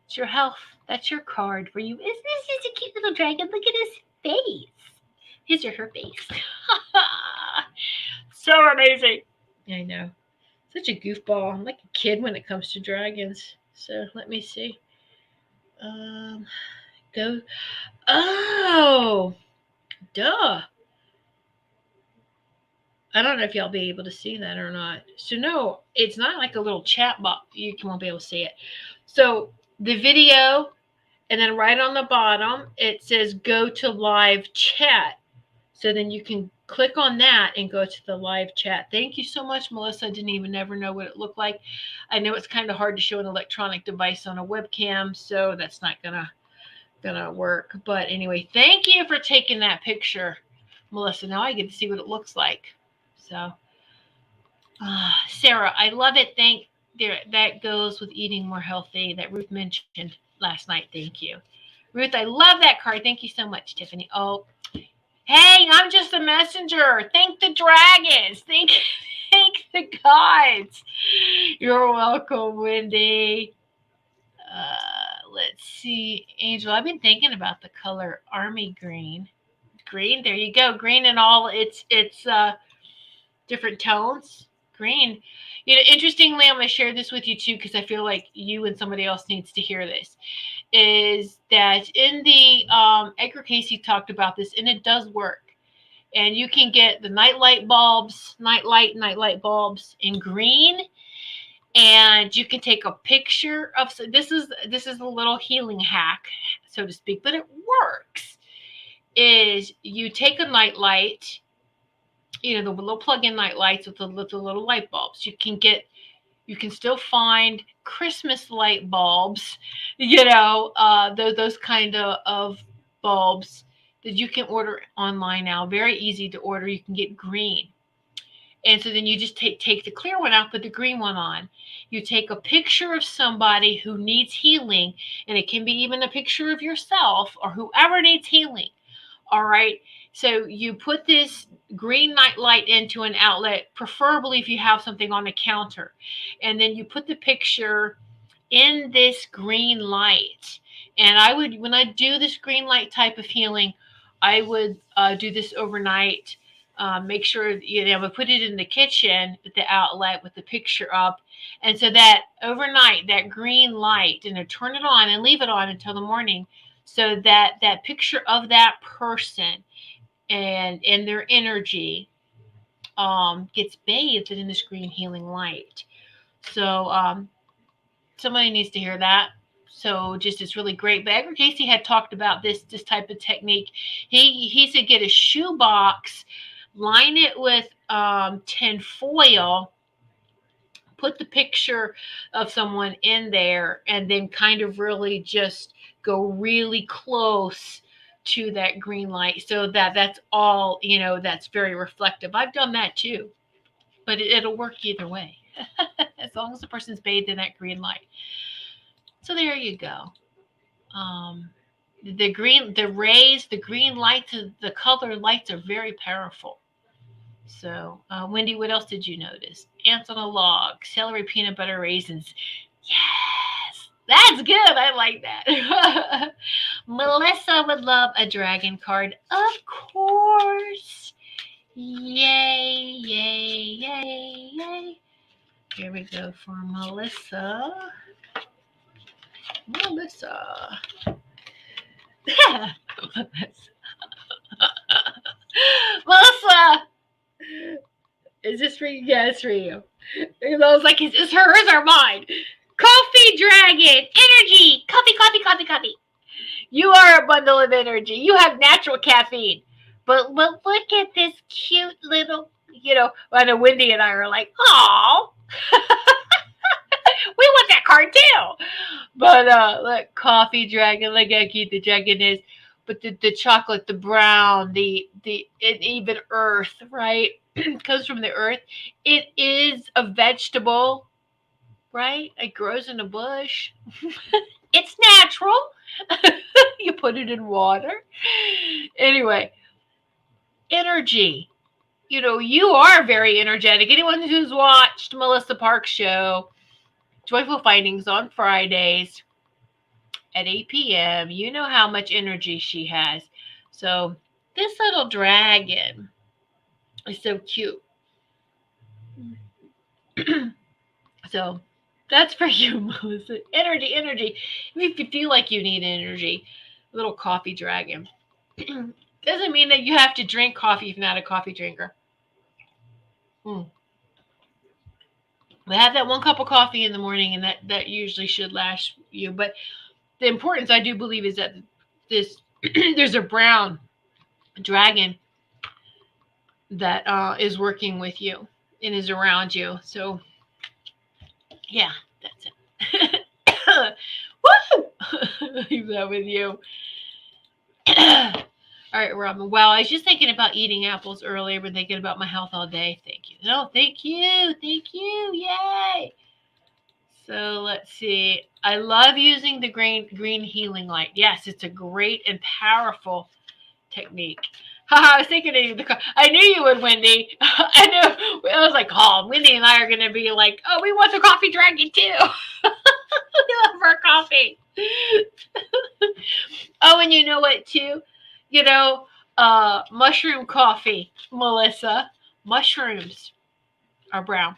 It's your health. That's your card for you. Isn't this just a cute little dragon? Look at his face. His or her face. So amazing. I know. Such a goofball. I'm like a kid when it comes to dragons. So let me see. Go. Oh, duh. I don't know if y'all be able to see that or not. So no, it's not like a little chat box. You won't be able to see it. So the video, and then right on the bottom, it says go to live chat. So then you can click on that and go to the live chat. Thank you so much, Melissa. I didn't even ever know what it looked like. I know it's kind of hard to show an electronic device on a webcam, so that's not gonna work. But anyway, thank you for taking that picture, Melissa. Now I get to see what it looks like. So, Sarah, I love it. That goes with eating more healthy that Ruth mentioned last night. Thank you, Ruth. I love that card. Thank you so much, Tiffany. Oh, hey, I'm just a messenger. Thank the dragons. Thank the gods. You're welcome, Wendy. Let's see, Angel. I've been thinking about the color army green. Green. There you go. Green in all its different tones. Green. You know, interestingly, I'm going to share this with you too because I feel like you and somebody else needs to hear this. Is that in the Edgar Casey talked about this, and it does work. And you can get the nightlight bulbs, nightlight bulbs in green, and you can take a picture of. So this is a little healing hack, so to speak, but it works. Is you take a nightlight, you know, the little plug-in night lights with the little light bulbs. You can still find Christmas light bulbs, you know, those kind of bulbs that you can order online now. Very easy to order. You can get green. And so then you just take the clear one out, put the green one on. You take a picture of somebody who needs healing, and it can be even a picture of yourself or whoever needs healing. All right. So you put this green night light into an outlet, preferably if you have something on the counter. And then you put the picture in this green light. And I would, when I do this green light type of healing, I would do this overnight. Make sure, you know, I put it in the kitchen with the outlet with the picture up. And so that overnight, that green light, and I turn it on and leave it on until the morning. So that picture of that person and their energy gets bathed in this green healing light. So somebody needs to hear that. So just it's really great. But Edgar Casey had talked about this type of technique. He said get a shoebox, line it with tin foil, put the picture of someone in there, and then kind of really just go really close to that green light so that's all, you know, that's very reflective. I've done that too, but it'll work either way as long as the person's bathed in that green light. So there you go. The green lights, the color lights are very powerful. So, Wendy, what else did you notice? Ants on a log, celery, peanut butter, raisins. Yes, that's good. I like that. Melissa would love a dragon card. Of course. Yay, yay, yay, yay. Here we go for Melissa. Melissa. Melissa. Is this for you? Yeah, it's for you. I was like, is this hers or mine? Coffee dragon. Energy. Coffee. You are a bundle of energy. You have natural caffeine. But look at this cute little, you know, I know Wendy and I are like, oh, we want that card too. But look, coffee dragon, look how cute the dragon is. But the chocolate, the brown, the even earth, right? Comes from the earth. It is a vegetable, right? It grows in a bush. It's natural. You put it in water. Anyway, energy. You know, you are very energetic. Anyone who's watched Melissa Park's show, Joyful Findings on Fridays at 8 p.m., you know how much energy she has. So this little dragon is so cute. So that's for you, Melissa. Energy, energy. If you feel like you need energy, little coffee dragon. Doesn't mean that you have to drink coffee if you're not a coffee drinker. But have that 1 cup of coffee in the morning, and that usually should last you. But the importance, I do believe, is that this there's a brown dragon that is working with you and is around you. So yeah, that's it. Woo! Leave that with you. All right, Robin. Wow, I was just thinking about eating apples earlier, but thinking about my health all day. Thank you. No, thank you. Thank you. Yay. So let's see. I love using the green healing light. Yes, it's a great and powerful technique. I was thinking I knew you would, Wendy. I knew. I was like, oh, Wendy and I are going to be like, oh, we want the coffee dragon too. We love our coffee. Oh, and you know what too? You know, mushroom coffee, Melissa. Mushrooms are brown.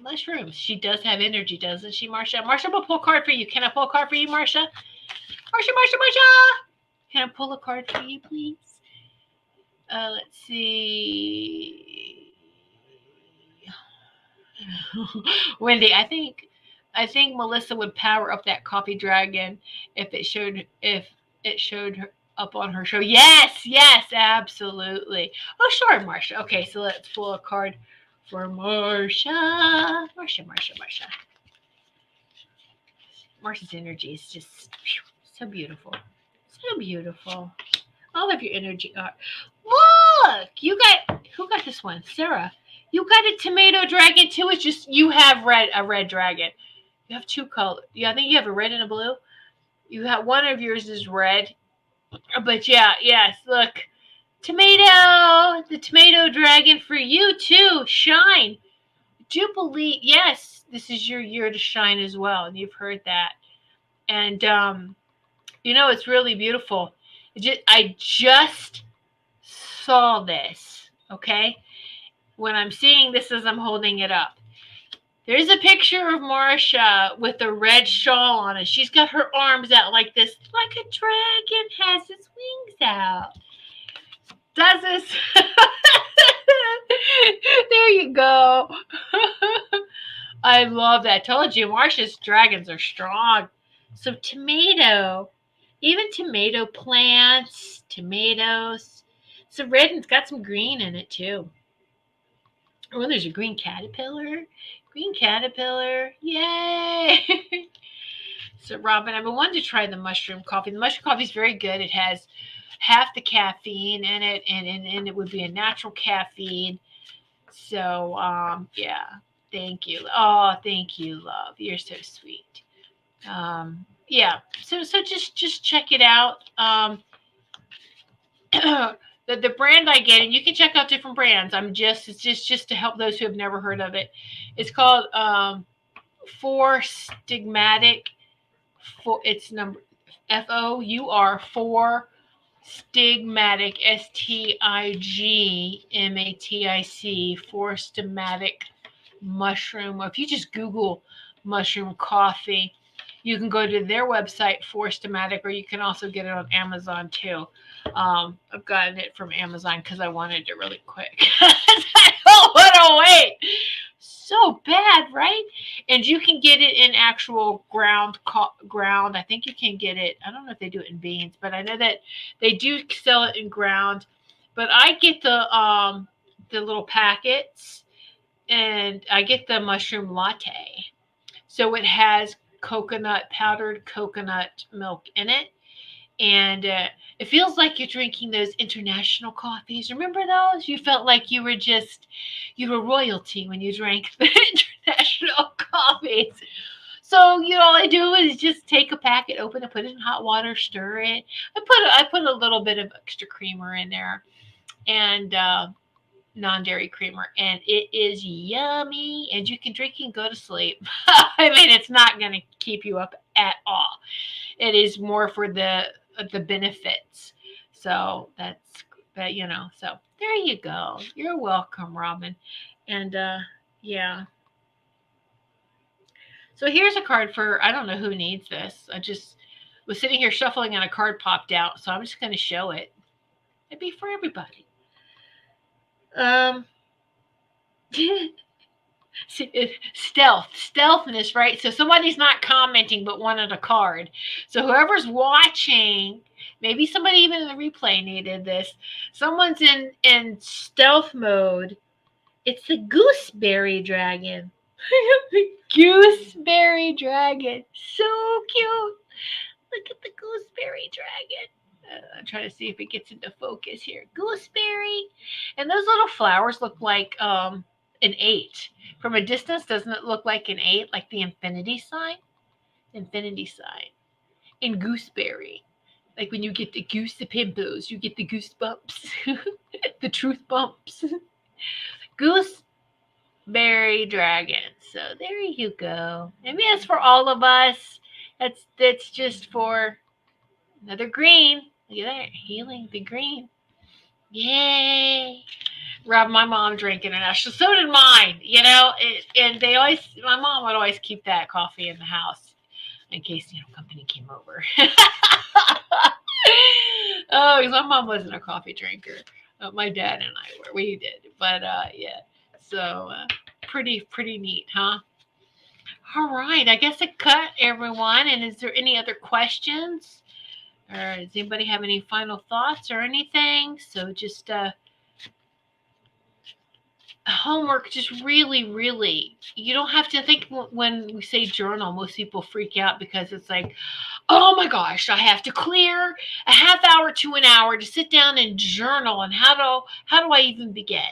Mushrooms. She does have energy, doesn't she, Marsha? Marsha will pull a card for you. Can I pull a card for you, Marsha? Marsha. Can I pull a card for you, please? Let's see. Wendy, I think Melissa would power up that coffee dragon if it showed her up on her show. Yes, absolutely. Oh, sure, Marsha. Okay, so let's pull a card for Marsha. Marsha's energy is just so beautiful. So beautiful. All of your energy are. Look, who got this one? Sarah. You got a tomato dragon too. It's just you have a red dragon. You have 2 colors. Yeah, I think you have a red and a blue. You have one of yours is red. But yes, look. Tomato, the tomato dragon for you too. Shine. Jubilee. Yes, this is your year to shine as well. And you've heard that. And you know, it's really beautiful. I just saw this, okay? When I'm seeing this as I'm holding it up. There's a picture of Marsha with a red shawl on it. She's got her arms out like this, like a dragon has its wings out. Does this? There you go. I love that. I told you, Marsha's dragons are strong. So tomato. Even tomato plants, tomatoes. It's red and it's got some green in it too. Oh, there's a green caterpillar. Green caterpillar. Yay! So, Robin, I've been wanting to try the mushroom coffee. The mushroom coffee is very good. It has half the caffeine in it, and it would be a natural caffeine. So, yeah. Thank you. Oh, thank you, love. You're so sweet. Yeah, so just check it out. The brand I get, and you can check out different brands. It's just to help those who have never heard of it. It's called Four Stigmatic. It's number FOUR 4 Stigmatic STIGMATIC 4 Stigmatic mushroom. If you just Google mushroom coffee, you can go to their website, Forstematic, or you can also get it on Amazon too. I've gotten it from Amazon because I wanted it really quick. I don't want to wait. So bad, right? And you can get it in actual ground. I think you can get it. I don't know if they do it in beans, but I know that they do sell it in ground. But I get the little packets, and I get the mushroom latte. So it has powdered coconut milk in it. And it feels like you're drinking those international coffees. Remember those? You felt like you were royalty when you drank the international coffees. So, all I do is just take a packet, open it, put it in hot water, stir it. I put a little bit of extra creamer in there. and non-dairy creamer, and it is yummy, and you can drink and go to sleep. I mean, it's not going to keep you up at all. It is more for the benefits. So that's that, so there you go. You're welcome, Robin. And yeah. So here's a card for, I don't know who needs this. I just was sitting here shuffling and a card popped out, so I'm just going to show it. It'd be for everybody. Stealthness, right? So somebody's not commenting but wanted a card. So whoever's watching, maybe somebody even in the replay needed this. Someone's in stealth mode. It's the gooseberry dragon. The gooseberry dragon. So cute. Look at the gooseberry dragon. I'm trying to see if it gets into focus here. Gooseberry. And those little flowers look like an 8. From a distance, doesn't it look like an 8, like the infinity sign? Infinity sign. In gooseberry. Like when you get the goose, the pimples, you get the goosebumps. The truth bumps. Gooseberry dragon. So there you go. Maybe that's for all of us. That's just for another green. Look at that. Healing the green. Yay. Rob, my mom drank International. So did mine, and my mom would always keep that coffee in the house in case, company came over. Oh, because my mom wasn't a coffee drinker. My dad and I were. We did. But, yeah. So, pretty neat, huh? All right. I guess it cut, everyone. And is there any other questions? Or does anybody have any final thoughts or anything? So just homework, just really, you don't have to think. When we say journal, most people freak out because it's like, oh my gosh, I have to clear a half hour to an hour to sit down and journal, and how do I even begin?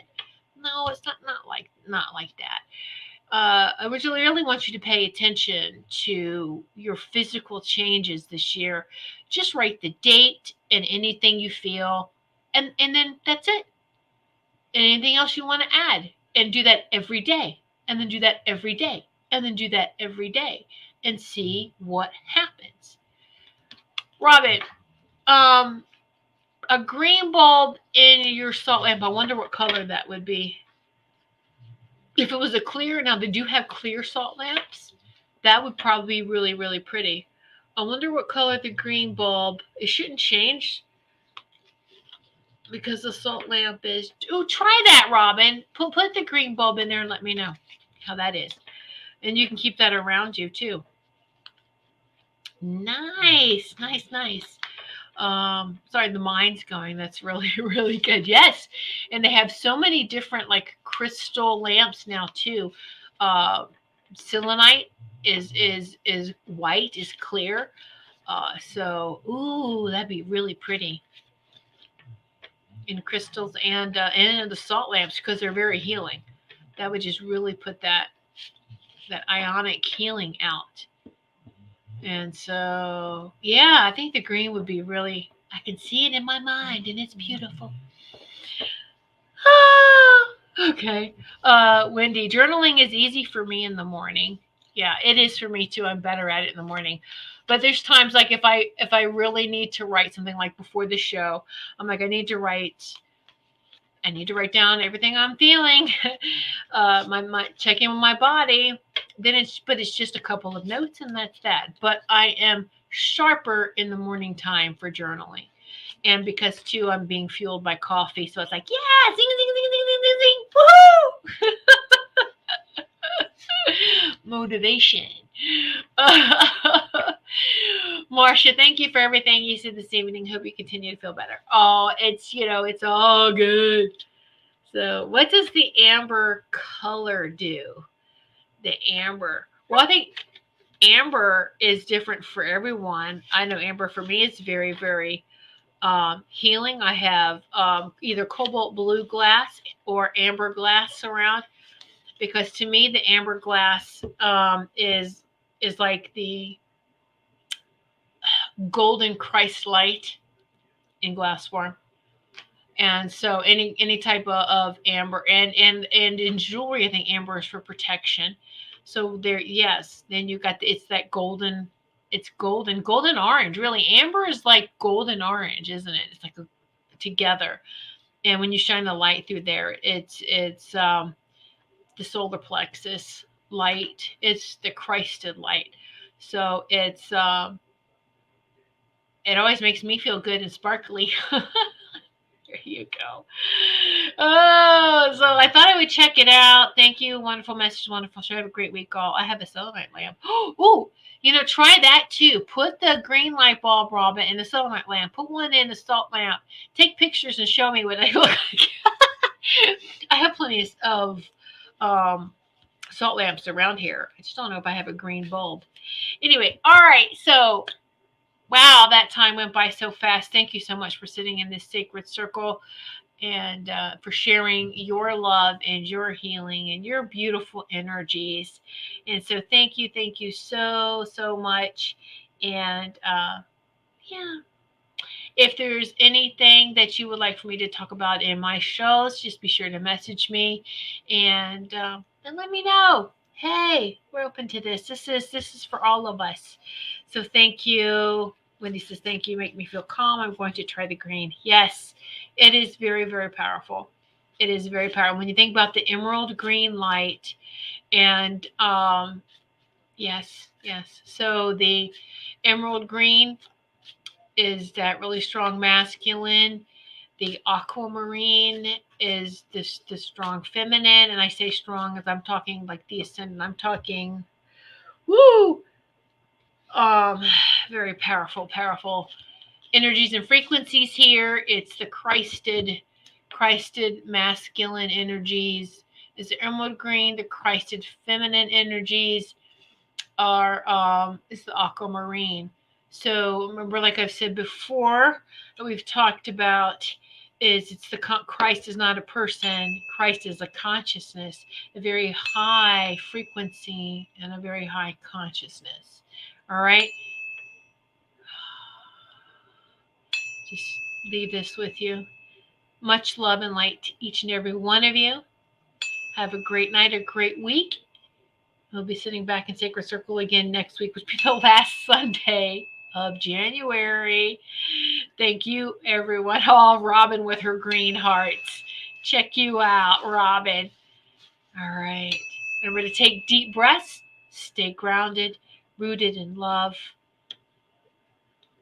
No, it's not like that. I really want you to pay attention to your physical changes this year. Just write the date and anything you feel, and then that's it. And anything else you want to add, and do that every day, and then do that every day, and then do that every day, and see what happens. Robin, a green bulb in your salt lamp. I wonder what color that would be. If it was a clear, now they do have clear salt lamps. That would probably be really pretty. I wonder what color the green bulb. It shouldn't change because the salt lamp is. Oh, try that, Robin. Put the green bulb in there and let me know how that is. And you can keep that around you too. Nice. Sorry, the mind's going. That's really good. Yes. And they have so many different like crystal lamps now too. Selenite is white, is clear. So ooh, that'd be really pretty. In crystals and in the salt lamps, because they're very healing. That would just really put that ionic healing out. And so, yeah, I think the green would be really, I can see it in my mind, and it's beautiful. Okay. Wendy, journaling is easy for me in the morning. Yeah, it is for me too. I'm better at it in the morning. But there's times like if I really need to write something, like before the show, I'm like, I need to write down everything I'm feeling, my check in with my body. But it's just a couple of notes, and that's that. But I am sharper in the morning time for journaling, and because too I'm being fueled by coffee, so it's like, yeah, sing, woohoo, motivation. Marcia, thank you for everything you said this evening. Hope you continue to feel better. Oh, it's all good. So what does the amber color do? The amber. Well, I think amber is different for everyone. I know amber for me is very healing. I have either cobalt blue glass or amber glass around, because to me the amber glass is like the golden Christ light in glass form. And so any type of amber, and in jewelry, I think amber is for protection. So there, yes. Then you got it's that golden. It's golden orange. Really, amber is like golden orange, isn't it? It's like together. And when you shine the light through there, it's the solar plexus light. It's the Christed light. So it's it always makes me feel good and sparkly. There you go. Oh, so I thought I would check it out. Thank you. Wonderful message. Wonderful show. Have a great week, all. I have a selenite lamp. Oh, try that too. Put the green light bulb, Robin, in the selenite lamp. Put one in the salt lamp. Take pictures and show me what they look like. I have plenty of salt lamps around here. I just don't know if I have a green bulb. Anyway, all right. So, wow, that time went by so fast. Thank you so much for sitting in this sacred circle and for sharing your love and your healing and your beautiful energies. And so thank you so, so much. And yeah, if there's anything that you would like for me to talk about in my shows, just be sure to message me and let me know. Hey, we're open to this. This is for all of us. So thank you. Wendy says, thank you. Make me feel calm. I'm going to try the green. Yes, it is very, very powerful. It is very powerful. When you think about the emerald green light and yes. So the emerald green is that really strong masculine. The aquamarine is the strong feminine. And I say strong as I'm talking like the ascendant. I'm talking, woo! Very powerful energies and frequencies here. It's the Christed masculine energies. Is the emerald green. The Christed feminine energies are is the aquamarine. So remember, like I've said before, that we've talked about is Christ is not a person. Christ is a consciousness, a very high frequency and a very high consciousness. All right. Just leave this with you. Much love and light to each and every one of you. Have a great night, a great week. We'll be sitting back in Sacred Circle again next week, which will be the last Sunday of January. Thank you, everyone. Oh, Robin with her green hearts. Check you out, Robin. All right. Remember to take deep breaths. Stay grounded, rooted in love.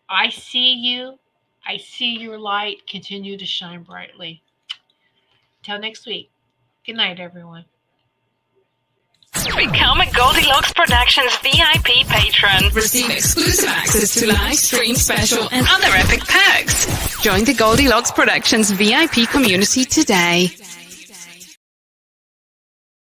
I see you. I see your light. Continue to shine brightly. Till next week. Good night, everyone. Become a Goldylocks Productions VIP patron. Receive exclusive access to live stream special and other epic perks. Join the Goldylocks Productions VIP community today.